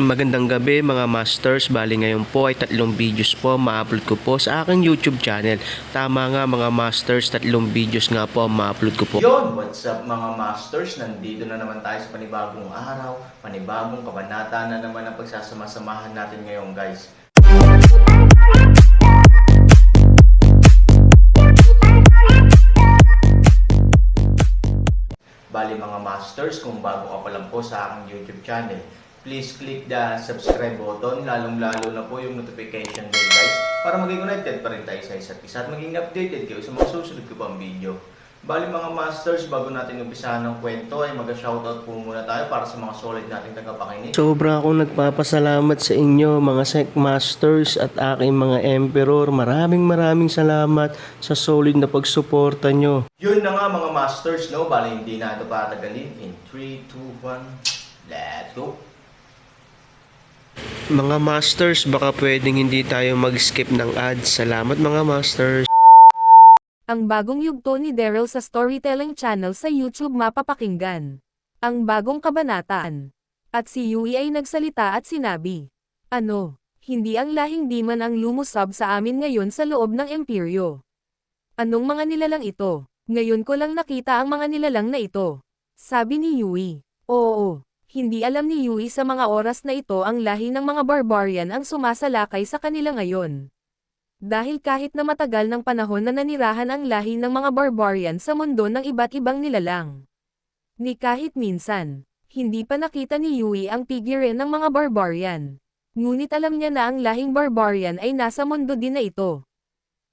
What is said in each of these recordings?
Magandang gabi mga masters, bali ngayon po ay 3 videos po ma-upload ko po sa aking YouTube channel. Tama nga mga masters, 3 videos nga po ma-upload ko po. Yon, what's up mga masters? Nandito na naman tayo sa panibagong araw, panibagong kabanata na naman ang pagsasama-samahan natin ngayon guys. Bali mga masters, kung bago ka pa lang po sa aking YouTube channel, please click the subscribe button, lalong-lalo na po yung notification bell guys, para maging connected pa rin tayo sa isa't isa at maging updated kayo sa mga susunod ko pang video. Bali mga masters, bago natin umpisahan ng kwento ay mag-shoutout po muna tayo para sa mga solid nating tagapakinig. Sobra akong nagpapasalamat sa inyo mga Sec Masters at aking mga Emperor. Maraming salamat sa solid na pagsuporta nyo. Yun na nga mga masters, no? Bali hindi na ito patagalin. In 3, 2, 1, let's go! Mga masters, baka pwedeng hindi tayo mag-skip ng ads. Salamat mga masters. Ang bagong yugto ni Daryl sa storytelling channel sa YouTube mapapakinggan. Ang bagong kabanataan. At si Yui ay nagsalita at sinabi, "Ano, hindi ang lahing demon ang lumusab sa amin ngayon sa loob ng imperyo. Anong mga nilalang ito? Ngayon ko lang nakita ang mga nilalang na ito." Sabi ni Yui. Oo, hindi alam ni Yui sa mga oras na ito ang lahi ng mga barbarian ang sumasalakay sa kanila ngayon. Dahil kahit na matagal ng panahon na nanirahan ang lahi ng mga barbarian sa mundo ng iba't ibang nilalang. Ni kahit minsan, hindi pa nakita ni Yui ang pigirin ng mga barbarian. Ngunit alam niya na ang lahing barbarian ay nasa mundo din na ito.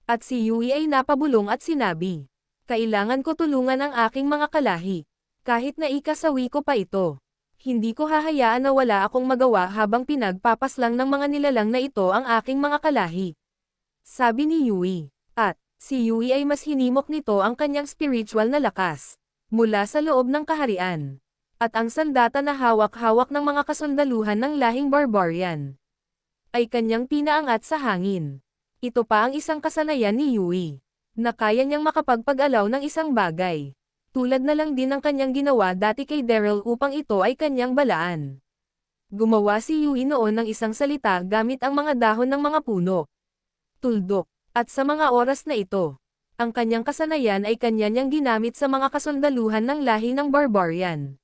At si Yui ay napabulong at sinabi, "Kailangan ko tulungan ang aking mga kalahi. Kahit na ikasawi ko pa ito. Hindi ko hahayaan na wala akong magawa habang pinagpapaslang ng mga nilalang na ito ang aking mga kalahi." Sabi ni Yui. At, si Yui ay mas hinimok nito ang kanyang spiritual na lakas. Mula sa loob ng kaharian. At ang sandata na hawak-hawak ng mga kasundaluhan ng lahing barbarian. Ay kanyang pinaangat sa hangin. Ito pa ang isang kasanayan ni Yui. Na kaya niyang makapagpag-alaw ng isang bagay. Tulad na lang din ng kanyang ginawa dati kay Daryl upang ito ay kanyang balaan. Gumawa si Yui noon ng isang salita gamit ang mga dahon ng mga puno. Tuldok. At sa mga oras na ito, ang kanyang kasanayan ay kanya niyang ginamit sa mga kasundaluhan ng lahi ng barbarian.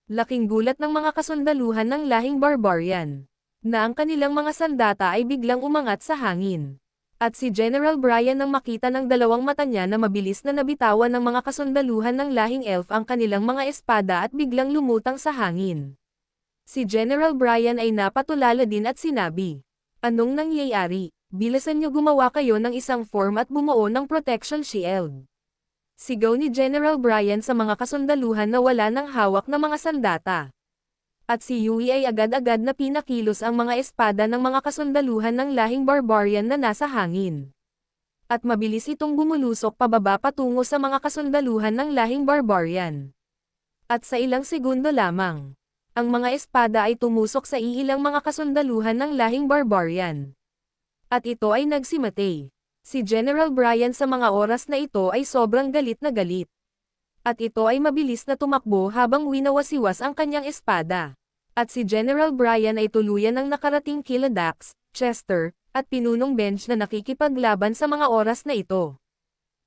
Laking gulat ng mga kasundaluhan ng lahing barbarian, na ang kanilang mga sandata ay biglang umangat sa hangin. At si General Brian nang makita ng dalawang mata niya na mabilis na nabitawan ng mga kasundaluhan ng lahing elf ang kanilang mga espada at biglang lumutang sa hangin. Si General Brian ay napatulala din at sinabi, "Anong nangyayari? Bilisan niyo gumawa kayo ng isang form at bumuo ng protection shield." Sigaw ni General Brian sa mga kasundaluhan na wala ng hawak na mga sandata. At si Yui ay agad-agad na pinakilos ang mga espada ng mga kasundaluhan ng lahing barbarian na nasa hangin. At mabilis itong bumulusok pababa patungo sa mga kasundaluhan ng lahing barbarian. At sa ilang segundo lamang, ang mga espada ay tumusok sa iilang mga kasundaluhan ng lahing barbarian. At ito ay nagsimatay. Si General Brian sa mga oras na ito ay sobrang galit na galit. At ito ay mabilis na tumakbo habang winawasiwas ang kanyang espada. At si General Brian ay tuluyan ng nakarating kila Dax, Chester, at pinunong bench na nakikipaglaban sa mga oras na ito.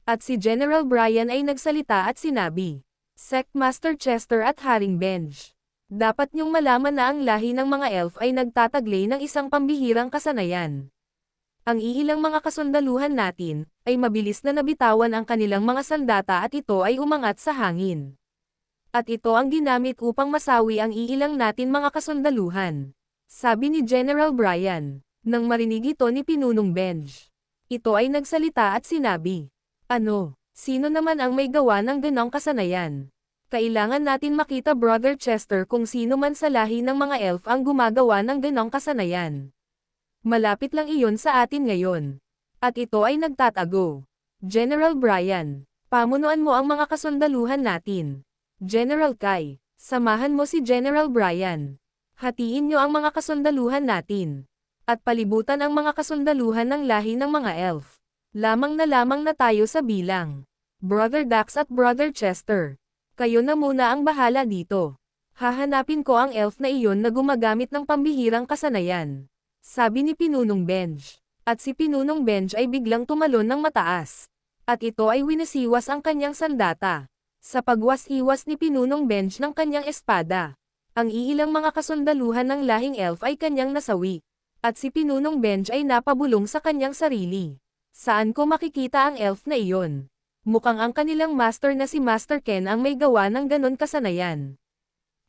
At si General Brian ay nagsalita at sinabi, "Sec Master Chester at Haring Bench. Dapat niyong malaman na ang lahi ng mga elf ay nagtataglay ng isang pambihirang kasanayan. Ang iilang mga kasundaluhan natin, ay mabilis na nabitawan ang kanilang mga sandata at ito ay umangat sa hangin. At ito ang ginamit upang masawi ang iilang natin mga kasundaluhan." Sabi ni General Brian. Nang marinig ito ni Pinunong Benj. Ito ay nagsalita at sinabi, "Ano, sino naman ang may gawa ng ganong kasanayan? Kailangan natin makita Brother Chester kung sino man sa lahi ng mga elf ang gumagawa ng ganong kasanayan. Malapit lang iyon sa atin ngayon. At ito ay nagtatago. General Brian, pamunuan mo ang mga kasundaluhan natin. General Kai, samahan mo si General Brian. Hatiin niyo ang mga kasundaluhan natin. At palibutan ang mga kasundaluhan ng lahi ng mga elf. Lamang na tayo sa bilang. Brother Dax at Brother Chester. Kayo na muna ang bahala dito." Hahanapin ko ang elf na iyon na gumagamit ng pambihirang kasanayan. Sabi ni Pinunong Benj. At si Pinunong Benj ay biglang tumalon ng mataas. At ito ay winasiwas ang kanyang sandata. Sa pagwas-iwas ni Pinunong Benj ng kanyang espada, ang iilang mga kasundaluhan ng lahing elf ay kanyang nasawi. At si Pinunong Benj ay napabulong sa kanyang sarili. Saan ko makikita ang elf na iyon? Mukhang ang kanilang master na si Master Ken ang may gawa ng ganon kasanayan.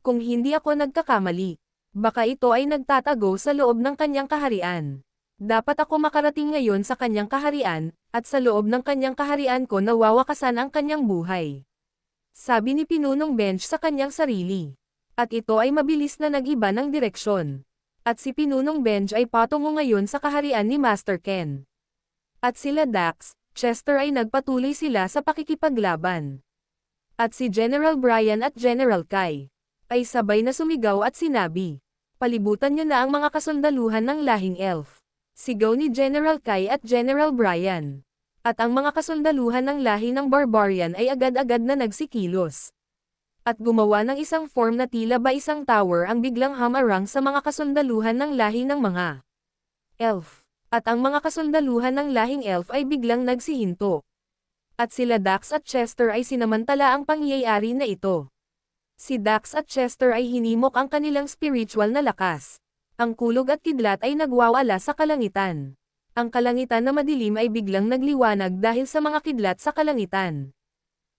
Kung hindi ako nagkakamali, baka ito ay nagtatago sa loob ng kanyang kaharian. Dapat ako makarating ngayon sa kanyang kaharian, at sa loob ng kanyang kaharian ko nawawakasan ang kanyang buhay. Sabi ni Pinunong Benj sa kanyang sarili. At ito ay mabilis na nag-iba ng direksyon. At si Pinunong Benj ay patungo ngayon sa kaharian ni Master Ken. At sila Dax, Chester ay nagpatuloy sila sa pakikipaglaban. At si General Brian at General Kai ay sabay na sumigaw at sinabi, "Palibutan niyo na ang mga kasundaluhan ng lahing elf." Sigaw ni General Kai at General Brian. At ang mga kasundaluhan ng lahi ng barbarian ay agad-agad na nagsikilos. At gumawa ng isang form na tila ba isang tower ang biglang hamarang sa mga kasundaluhan ng lahi ng mga elf. At ang mga kasundaluhan ng lahing elf ay biglang nagsihinto. At sila Dax at Chester ay sinamantala ang pangyayari na ito. Si Dax at Chester ay hinimok ang kanilang spiritual na lakas. Ang kulog at kidlat ay nagwawala sa kalangitan. Ang kalangitan na madilim ay biglang nagliwanag dahil sa mga kidlat sa kalangitan.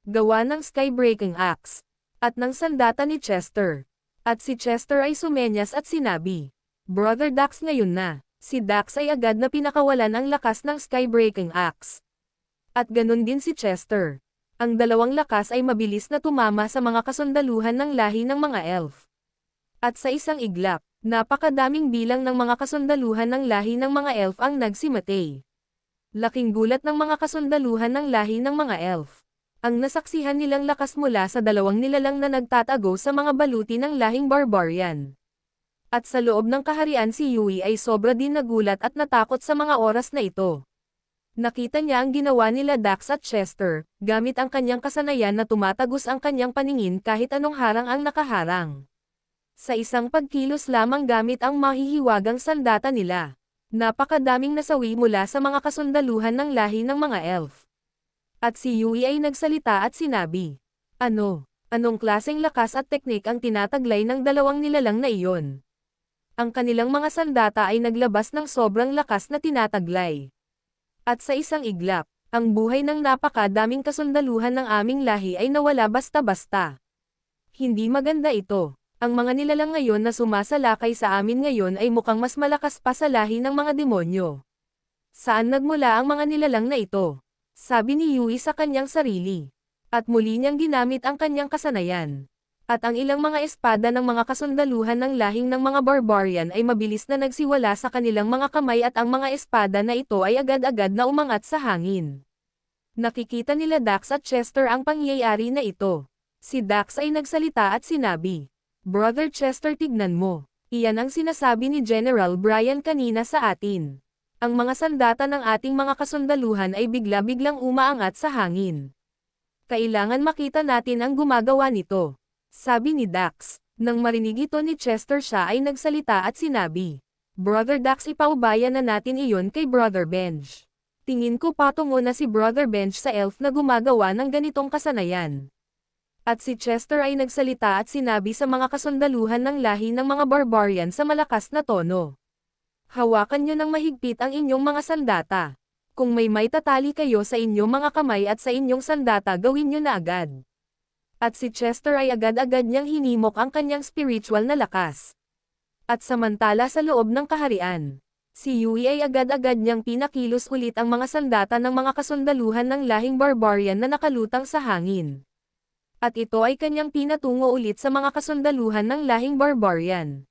Gawa ng sky-breaking axe. At ng sandata ni Chester. At si Chester ay sumenyas at sinabi, "Brother Dax ngayon na." Si Dax ay agad na pinakawalan ang lakas ng sky-breaking axe. At ganun din si Chester. Ang dalawang lakas ay mabilis na tumama sa mga kasundaluhan ng lahi ng mga elf. At sa isang iglap, napakadaming bilang ng mga kasundaluhan ng lahi ng mga elf ang nagsimatay. Laking gulat ng mga kasundaluhan ng lahi ng mga elf. Ang nasaksihan nilang lakas mula sa dalawang nilalang na nagtatago sa mga baluti ng lahing barbarian. At sa loob ng kaharian si Yui ay sobra din nagulat at natakot sa mga oras na ito. Nakita niya ang ginawa nila Dax at Chester, gamit ang kanyang kasanayan na tumatagos ang kanyang paningin kahit anong harang ang nakaharang. Sa isang pagkilos lamang gamit ang mahihiwagang sandata nila, napakadaming nasawi mula sa mga kasundaluhan ng lahi ng mga elf. At si Yui ay nagsalita at sinabi, Anong klaseng lakas at teknik ang tinataglay ng dalawang nilalang na iyon? Ang kanilang mga sandata ay naglabas ng sobrang lakas na tinataglay. At sa isang iglap, ang buhay ng napakadaming kasundaluhan ng aming lahi ay nawala basta-basta. Hindi maganda ito. Ang mga nilalang ngayon na sumasalakay sa amin ngayon ay mukhang mas malakas pa sa lahi ng mga demonyo. Saan nagmula ang mga nilalang na ito? Sabi ni Yui sa kanyang sarili. At muli niyang ginamit ang kanyang kasanayan. At ang ilang mga espada ng mga kasundaluhan ng lahing ng mga barbarian ay mabilis na nagsiwala sa kanilang mga kamay at ang mga espada na ito ay agad-agad na umangat sa hangin. Nakikita nila Dax at Chester ang pangyayari na ito. Si Dax ay nagsalita at sinabi, "Brother Chester, tignan mo. Iyan ang sinasabi ni General Brian kanina sa atin. Ang mga sandata ng ating mga kasundaluhan ay bigla-biglang umaangat sa hangin. Kailangan makita natin ang gumagawa nito." Sabi ni Dax. Nang marinig ito ni Chester siya ay nagsalita at sinabi, "Brother Dax, ipaubayan na natin iyon kay Brother Benj. Tingin ko patungo na si Brother Benj sa elf na gumagawa ng ganitong kasanayan." At si Chester ay nagsalita at sinabi sa mga kasundaluhan ng lahi ng mga barbarian sa malakas na tono, "Hawakan niyo ng mahigpit ang inyong mga sandata. Kung may tatali kayo sa inyong mga kamay at sa inyong sandata gawin niyo na agad." At si Chester ay agad-agad niyang hinimok ang kanyang spiritual na lakas. At samantala sa loob ng kaharian, si Yui ay agad-agad niyang pinakilos ulit ang mga sandata ng mga kasundaluhan ng lahing barbarian na nakalutang sa hangin. At ito ay kanyang pinatungo ulit sa mga kasundaluhan ng lahing barbarian.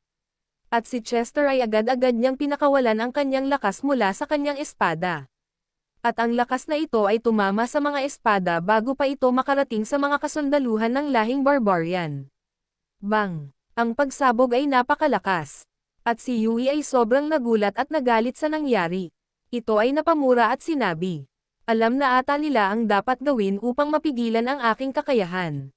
At si Chester ay agad-agad niyang pinakawalan ang kanyang lakas mula sa kanyang espada. At ang lakas na ito ay tumama sa mga espada bago pa ito makarating sa mga kasundaluhan ng lahing barbarian. Bang! Ang pagsabog ay napakalakas. At si Yui ay sobrang nagulat at nagalit sa nangyari. Ito ay napamura at sinabi, "Alam na ata nila ang dapat gawin upang mapigilan ang aking kakayahan.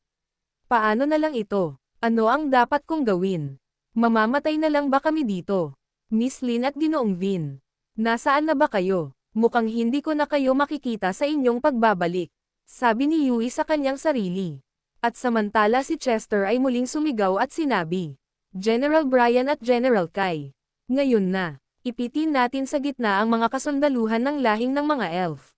Paano na lang ito? Ano ang dapat kong gawin? Mamamatay na lang ba kami dito? Miss Lin at Ginoong Vin. Nasaan na ba kayo? Mukhang hindi ko na kayo makikita sa inyong pagbabalik. Sabi ni Yui sa kanyang sarili. At samantala si Chester ay muling sumigaw at sinabi. General Brian at General Kai. Ngayon na, ipitin natin sa gitna ang mga kasundaluhan ng lahing ng mga elf.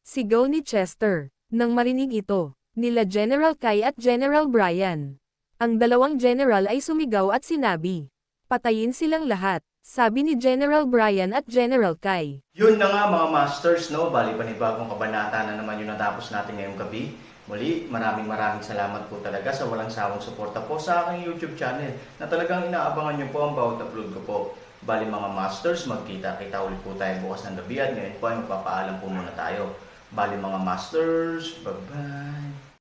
Sigaw ni Chester. Nang marinig ito, nila General Kai at General Brian. Ang dalawang general ay sumigaw at sinabi. Patayin silang lahat, sabi ni General Brian at General Kai. Yun na nga mga masters, no? Bali panibagong kabanata na naman yung natapos natin ngayong gabi. Muli, maraming salamat po talaga sa walang sawang suporta po sa aking YouTube channel na talagang inaabangan nyo po ang bawat upload ko po. Bali mga masters, magkita-kita ulit po tayo bukas ng gabi at ngayon po ay magpapaalam po muna tayo. Bali mga masters, bye-bye!